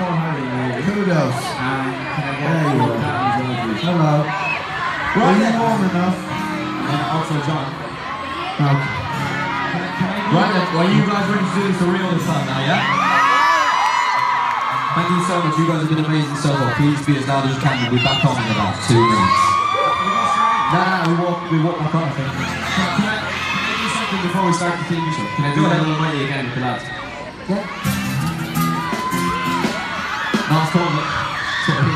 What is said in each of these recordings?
before Harry. Who else? And can I get There you one are. down as well, please? Hello. Are you warm enough? And also John. Okay. Right then, well you guys ready to do this for real this time now, yeah? Thank you so much, you guys have been amazing so far. Please be as loud as you can, we'll be back on in about 2 minutes. No, we walk back on, I think. Can I do something before we start the TV show? Can I do a little mighty again with the lads? Yeah. No, it's cold, look. Sorry.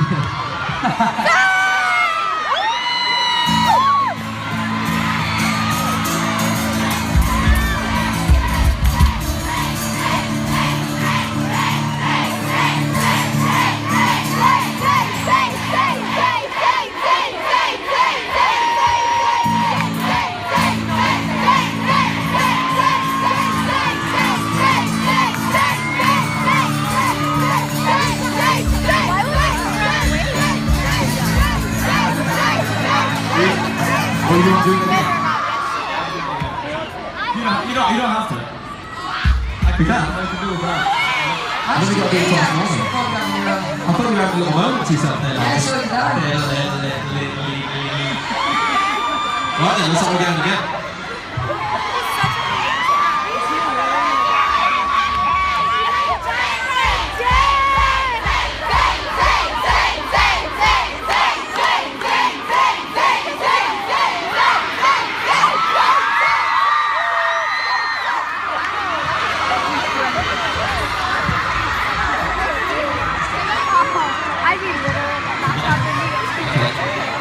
Or you don't do it again? You don't have to. You can. I can do it without. I think you got to do it twice more. I thought you had a little moment to yourself there. Yeah, so did I. Right then, let's all go again.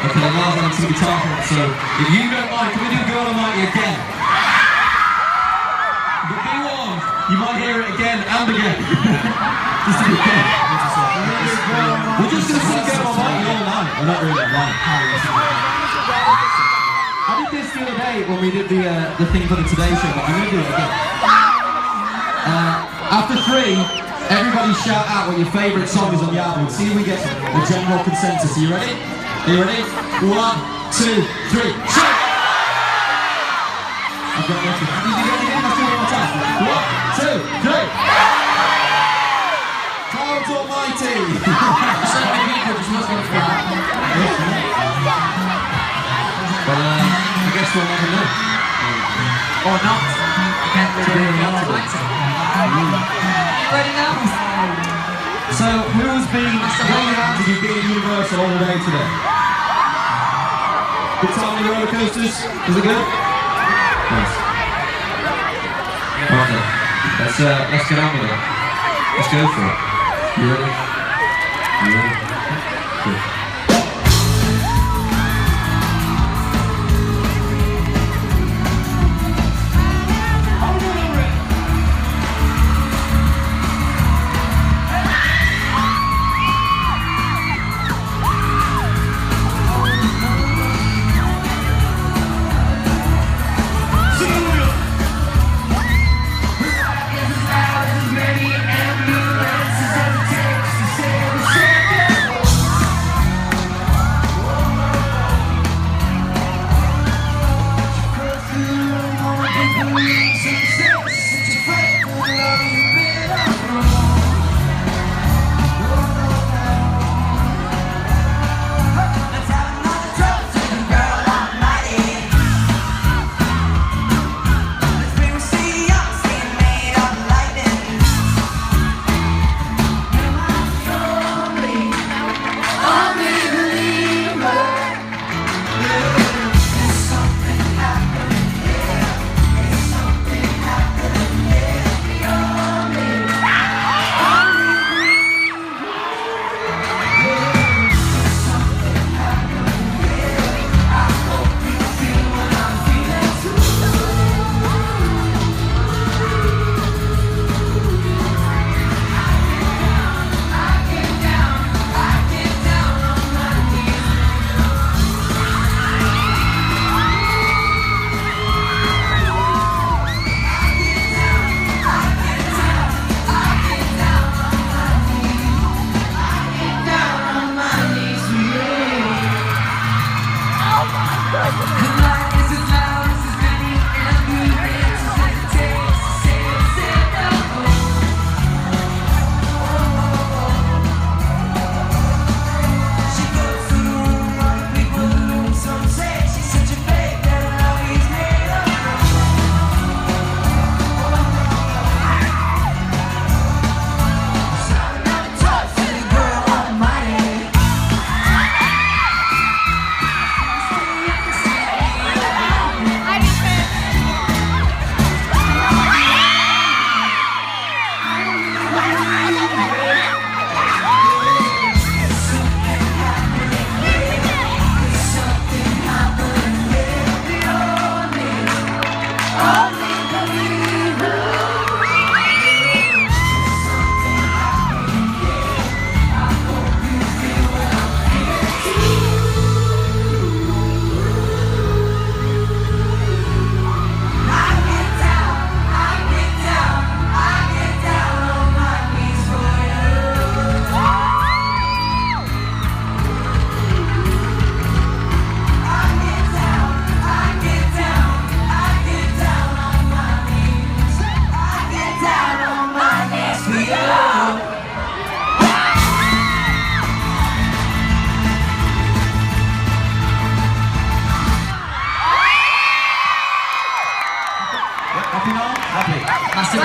Okay, last one to the guitar part, so if you don't mind, can we do Girl Almighty again? But be warned, you might hear it again and again. Just to be clear. We're just going to sing Girl Almighty all night. Well, not really, right? I did this the other day when we did the thing for the Today Show, but I'm going to do it again. After 3, everybody shout out what your favourite song is on the album. See if we get a general consensus. Are you ready? Are you ready? 1, 2, 3, shout! I've got nothing. You do it again? Let's do it one more time. 1, 2, 3. Clouds Almighty! So many people just must go for that. Well, I guess we'll never know. Or not. Again, we're doing it almighty. Ready now? So, who's been hanging out to be being Universal all day today? Good time on the roller coasters? Was it good? Nice. Right then, let's get on with it. Let's go for it. You ready? You ready? Good.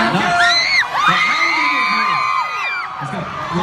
Thank you.